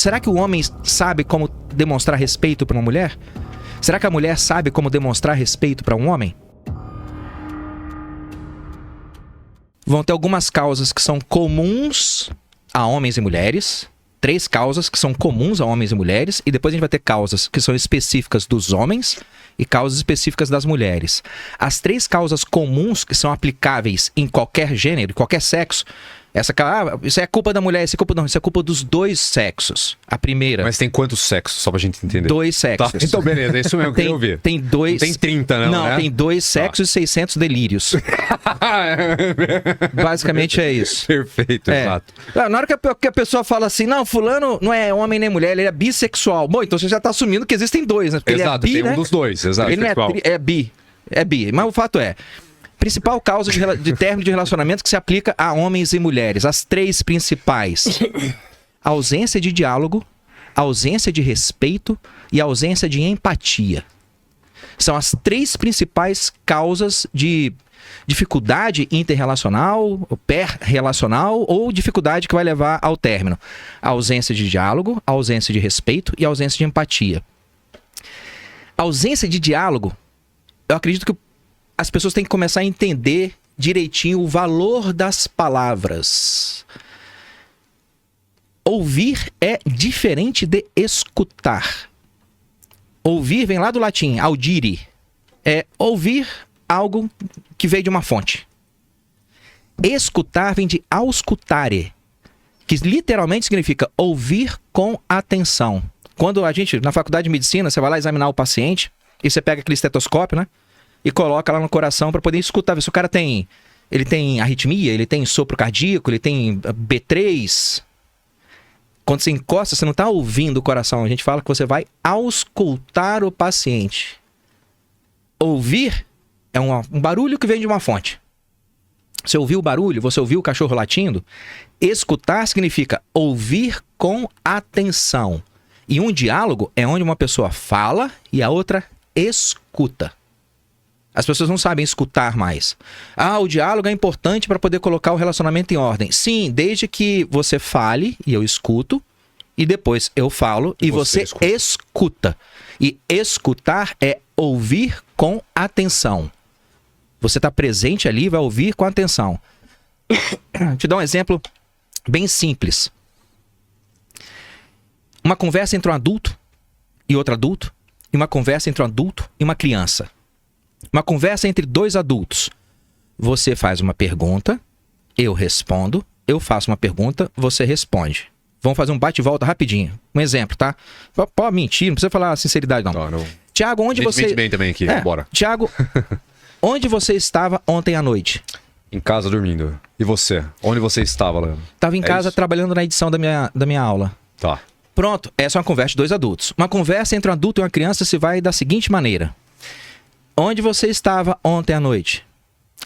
Será que o homem sabe como demonstrar respeito para uma mulher? Será que a mulher sabe como demonstrar respeito para um homem? Vão ter algumas causas que são comuns a homens e mulheres. 3 causas que são comuns a homens e mulheres. E depois a gente vai ter causas que são específicas dos homens e causas específicas das mulheres. As 3 causas comuns que são aplicáveis em qualquer gênero, em qualquer sexo. Isso é culpa da mulher, isso é culpa dos 2 sexos. A primeira. Mas tem quantos sexos, só pra gente entender? 2 sexos. Tá, então beleza, é isso mesmo que eu queria ouvir. Tem 2... Não tem 30, não, né? Tem 2 sexos e 600 delírios. Basicamente é isso. Perfeito, exato. Na hora que a pessoa fala assim, não, fulano não é homem nem mulher, ele é bissexual. Bom, então você já tá assumindo que existem 2, né? Porque exato, ele é bi, tem né? um dos 2, exato. Ele é bi. É bi. Mas o fato é, principal causa de término de relacionamento que se aplica a homens e mulheres. As 3 principais. Ausência de diálogo, ausência de respeito e ausência de empatia. São as 3 principais causas de dificuldade interrelacional, pré-relacional ou dificuldade que vai levar ao término. A ausência de diálogo, a ausência de respeito e a ausência de empatia. A ausência de diálogo, eu acredito que as pessoas têm que começar a entender direitinho o valor das palavras. Ouvir é diferente de escutar. Ouvir vem lá do latim, audire. É ouvir algo que veio de uma fonte. Escutar vem de auscultare, que literalmente significa ouvir com atenção. Quando a gente, na faculdade de medicina, você vai lá examinar o paciente e você pega aquele estetoscópio, né? E coloca lá no coração para poder escutar. Ver se o cara tem arritmia, ele tem sopro cardíaco, ele tem B3. Quando você encosta, você não está ouvindo o coração. A gente fala que você vai auscultar o paciente. Ouvir é um barulho que vem de uma fonte. Você ouviu o barulho, você ouviu o cachorro latindo. Escutar significa ouvir com atenção. E um diálogo é onde uma pessoa fala e a outra escuta. As pessoas não sabem escutar mais. O diálogo é importante para poder colocar o relacionamento em ordem. Sim, desde que você fale e eu escuto, e depois eu falo e você escuta. E escutar é ouvir com atenção. Você está presente ali e vai ouvir com atenção. Vou te dar um exemplo bem simples. Uma conversa entre um adulto e outro adulto, e uma conversa entre um adulto e uma criança. Uma conversa entre 2 adultos. Você faz uma pergunta, eu respondo, eu faço uma pergunta, você responde. Vamos fazer um bate-volta rapidinho. Um exemplo, tá? Pode mentir, não precisa falar sinceridade, não. Não. Tiago, onde você... Mente bem também aqui, bora. Tiago, onde você estava ontem à noite? Em casa dormindo. E você? Onde você estava, Leandro? Estava em casa trabalhando na edição da minha aula. Tá. Pronto, essa é uma conversa de 2 adultos. Uma conversa entre um adulto e uma criança se vai da seguinte maneira. Onde você estava ontem à noite?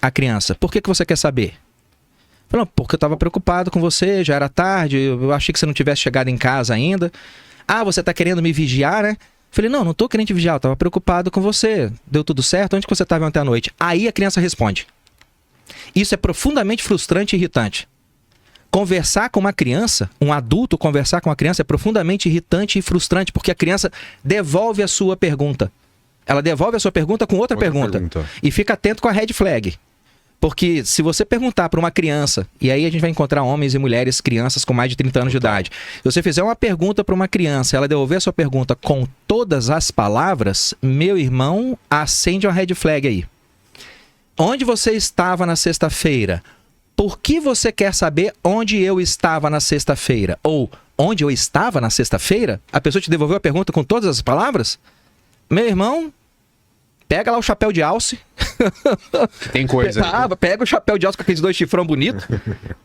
A criança. Por que você quer saber? Falou, porque eu estava preocupado com você, já era tarde, eu achei que você não tivesse chegado em casa ainda. Você está querendo me vigiar, né? Falei, não estou querendo te vigiar, eu estava preocupado com você. Deu tudo certo? Onde que você estava ontem à noite? Aí a criança responde. Isso é profundamente frustrante e irritante. Conversar com uma criança, um adulto conversar com uma criança é profundamente irritante e frustrante, porque a criança devolve a sua pergunta. Ela devolve a sua pergunta com outra pergunta. E fica atento com a red flag. Porque se você perguntar para uma criança, e aí a gente vai encontrar homens e mulheres, crianças com mais de 30 anos de idade. Se você fizer uma pergunta para uma criança, ela devolver a sua pergunta com todas as palavras, meu irmão, acende uma red flag aí. Onde você estava na sexta-feira? Por que você quer saber onde eu estava na sexta-feira? Ou onde eu estava na sexta-feira? A pessoa te devolveu a pergunta com todas as palavras? Meu irmão, pega lá o chapéu de alce. Tem coisa. Pega o chapéu de alce com aqueles 2 chifrão bonitos.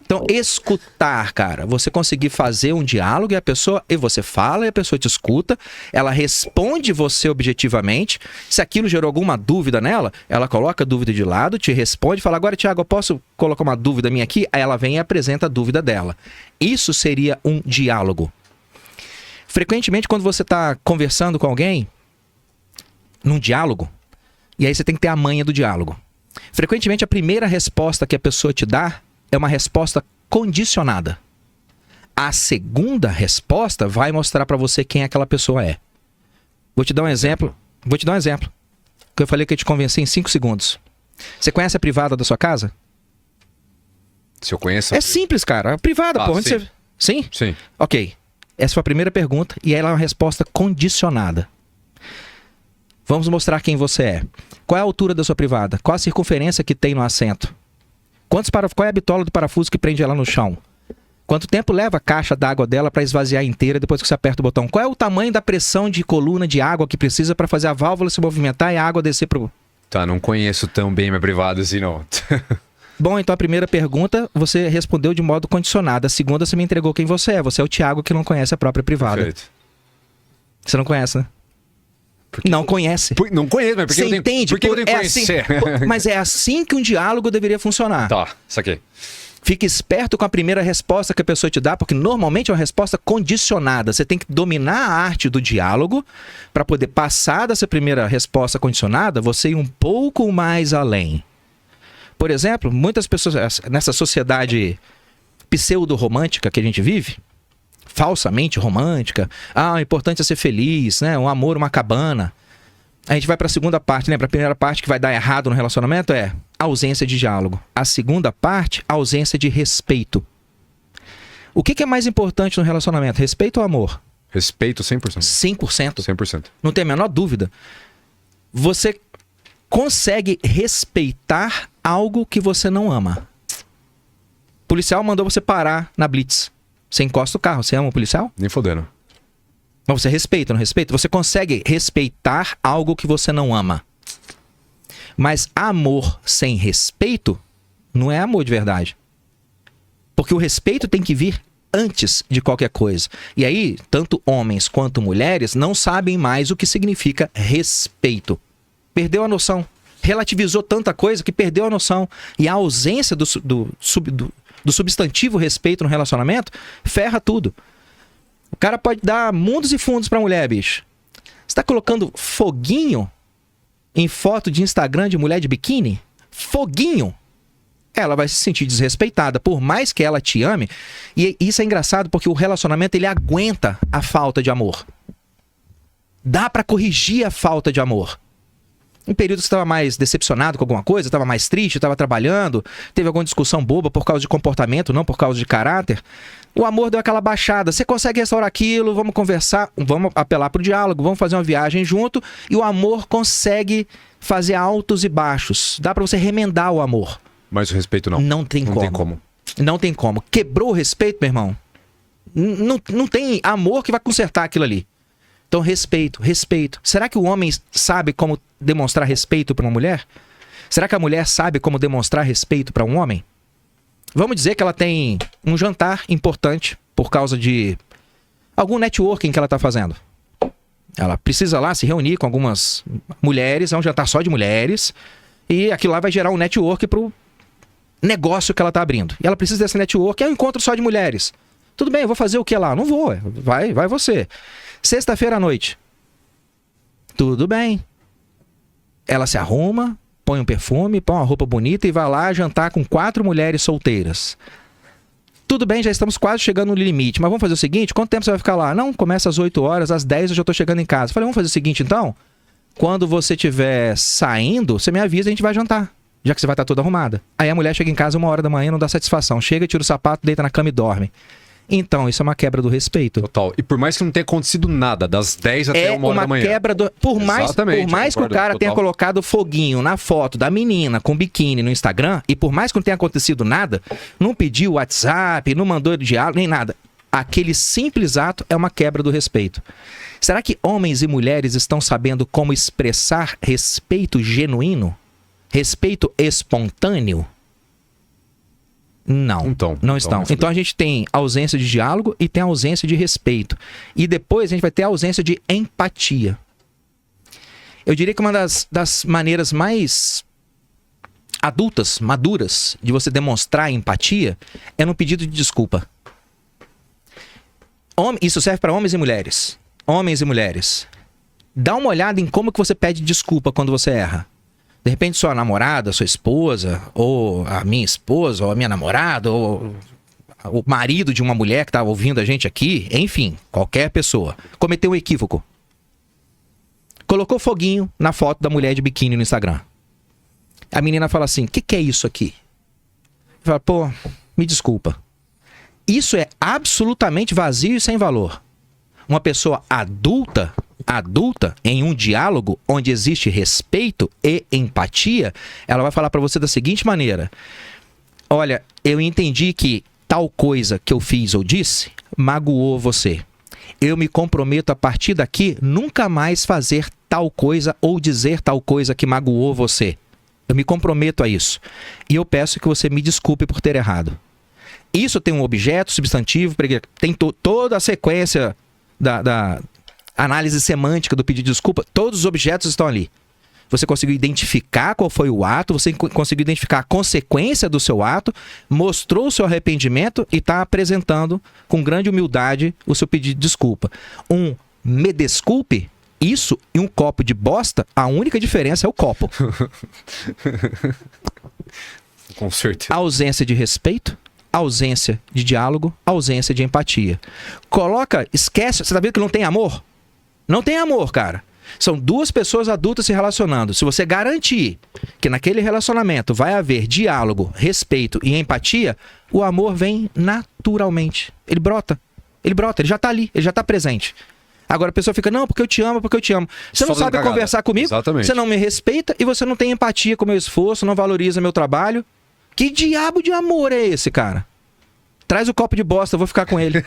Então, escutar, cara. Você conseguir fazer um diálogo e você fala e a pessoa te escuta. Ela responde você objetivamente. Se aquilo gerou alguma dúvida nela, ela coloca a dúvida de lado, te responde, fala, agora, Tiago, eu posso colocar uma dúvida minha aqui? Aí ela vem e apresenta a dúvida dela. Isso seria um diálogo. Frequentemente, quando você está conversando com alguém, num diálogo, e aí você tem que ter a manha do diálogo. Frequentemente, a primeira resposta que a pessoa te dá é uma resposta condicionada. A segunda resposta vai mostrar pra você quem aquela pessoa é. Vou te dar um exemplo. Que eu falei que eu te convenci em 5 segundos. Você conhece a privada da sua casa? Se eu conheço... É simples, cara. A privada, pô. Onde sim. você... Sim? Sim. Ok. Essa foi a primeira pergunta e ela é uma resposta condicionada. Vamos mostrar quem você é. Qual é a altura da sua privada? Qual a circunferência que tem no assento? Qual é a bitola do parafuso que prende ela no chão? Quanto tempo leva a caixa d'água dela para esvaziar inteira depois que você aperta o botão? Qual é o tamanho da pressão de coluna de água que precisa para fazer a válvula se movimentar e a água descer pro... Tá, não conheço tão bem minha privada assim, não. Bom, então a primeira pergunta você respondeu de modo condicionado. A segunda você me entregou quem você é. Você é o Thiago que não conhece a própria privada. Perfeito. Você não conhece, né? Não conhece. Não conheço, mas por que Você entende? Por que eu tenho que assim, conhecer? mas é assim que um diálogo deveria funcionar. Tá, saquei. Fique esperto com a primeira resposta que a pessoa te dá, porque normalmente é uma resposta condicionada. Você tem que dominar a arte do diálogo para poder passar dessa primeira resposta condicionada, você ir um pouco mais além. Por exemplo, muitas pessoas nessa sociedade pseudo-romântica que a gente vive, falsamente romântica, o importante é ser feliz, né? Um amor, uma cabana. A gente vai para a segunda parte, né? Para a primeira parte que vai dar errado no relacionamento é ausência de diálogo. A segunda parte, ausência de respeito. O que é mais importante no relacionamento? Respeito ou amor? Respeito 100%. 100%. 100%. Não tem a menor dúvida. Você consegue respeitar algo que você não ama. O policial mandou você parar na blitz. Você encosta o carro. Você ama o policial? Nem fodendo. Mas você respeita, não respeita? Você consegue respeitar algo que você não ama. Mas amor sem respeito não é amor de verdade. Porque o respeito tem que vir antes de qualquer coisa. E aí, tanto homens quanto mulheres não sabem mais o que significa respeito. Perdeu a noção. Relativizou tanta coisa que perdeu a noção. E a ausência do substantivo respeito no relacionamento ferra tudo. O cara pode dar mundos e fundos pra mulher, bicho. Você tá colocando foguinho em foto de Instagram de mulher de biquíni? Foguinho! Ela vai se sentir desrespeitada, por mais que ela te ame. E isso é engraçado porque o relacionamento, ele aguenta a falta de amor. Dá pra corrigir a falta de amor. Em períodos que você estava mais decepcionado com alguma coisa, estava mais triste, estava trabalhando, teve alguma discussão boba por causa de comportamento, não por causa de caráter, o amor deu aquela baixada. Você consegue restaurar aquilo, vamos conversar, vamos apelar para o diálogo, vamos fazer uma viagem junto, e o amor consegue fazer altos e baixos. Dá para você remendar o amor. Mas o respeito não. Não tem como. Não tem como. Quebrou o respeito, meu irmão? Não tem amor que vai consertar aquilo ali. Então, respeito. Será que o homem sabe como demonstrar respeito para uma mulher? Será que a mulher sabe como demonstrar respeito para um homem? Vamos dizer que ela tem um jantar importante por causa de algum networking que ela está fazendo. Ela precisa lá se reunir com algumas mulheres, é um jantar só de mulheres, e aquilo lá vai gerar um network para o negócio que ela está abrindo. E ela precisa desse network, é um encontro só de mulheres. Tudo bem, eu vou fazer o que lá? Não vou, vai você. Sexta-feira à noite. Tudo bem. Ela se arruma, põe um perfume, põe uma roupa bonita e vai lá jantar com 4 mulheres solteiras. Tudo bem, já estamos quase chegando no limite, mas vamos fazer o seguinte, quanto tempo você vai ficar lá? Não, começa às 8 horas, às 10 eu já estou chegando em casa. Falei, vamos fazer o seguinte então? Quando você estiver saindo, você me avisa e a gente vai jantar, já que você vai estar toda arrumada. Aí a mulher chega em casa 1 hora da manhã, não dá satisfação. Chega, tira o sapato, deita na cama e dorme. Então, isso é uma quebra do respeito. Total. E por mais que não tenha acontecido nada, das 10 até 1 hora da manhã. É uma quebra do... Por mais que o cara tenha colocado foguinho na foto da menina com biquíni no Instagram, e por mais que não tenha acontecido nada, não pediu WhatsApp, não mandou diálogo, nem nada. Aquele simples ato é uma quebra do respeito. Será que homens e mulheres estão sabendo como expressar respeito genuíno? Respeito espontâneo? Não estão. Então a gente tem ausência de diálogo e tem ausência de respeito. E depois a gente vai ter a ausência de empatia. Eu diria que uma das maneiras mais adultas, maduras, de você demonstrar empatia é no pedido de desculpa. Isso serve para homens e mulheres. Homens e mulheres. Dá uma olhada em como que você pede desculpa quando você erra. De repente sua namorada, sua esposa, ou a minha esposa, ou a minha namorada, ou o marido de uma mulher que tá ouvindo a gente aqui, enfim, qualquer pessoa, cometeu um equívoco. Colocou foguinho na foto da mulher de biquíni no Instagram. A menina fala assim, o que é isso aqui? Fala, pô, me desculpa. Isso é absolutamente vazio e sem valor. Uma pessoa adulta, em um diálogo onde existe respeito e empatia, ela vai falar para você da seguinte maneira: olha, eu entendi que tal coisa que eu fiz ou disse magoou você. Eu me comprometo a partir daqui nunca mais fazer tal coisa ou dizer tal coisa que magoou você. Eu me comprometo a isso. E eu peço que você me desculpe por ter errado. Isso tem um objeto, substantivo, tem toda a sequência da análise semântica do pedido de desculpa. Todos os objetos estão ali. Você conseguiu identificar qual foi o ato, você conseguiu identificar a consequência do seu ato, mostrou o seu arrependimento e está apresentando com grande humildade o seu pedido de desculpa. Um me desculpe, isso e um copo de bosta, a única diferença é o copo. Com certeza. Ausência de respeito, ausência de diálogo, ausência de empatia. Esquece, você tá vendo que não tem amor? Não tem amor, cara. São duas pessoas adultas se relacionando. Se você garantir que naquele relacionamento vai haver diálogo, respeito e empatia, o amor vem naturalmente. Ele brota. Ele já tá ali, ele já tá presente. Agora a pessoa fica, não, porque eu te amo, porque eu te amo. Você não sabe conversar comigo, exatamente. Você não me respeita e você não tem empatia com o meu esforço, não valoriza meu trabalho. Que diabo de amor é esse, cara? Traz o copo de bosta, eu vou ficar com ele.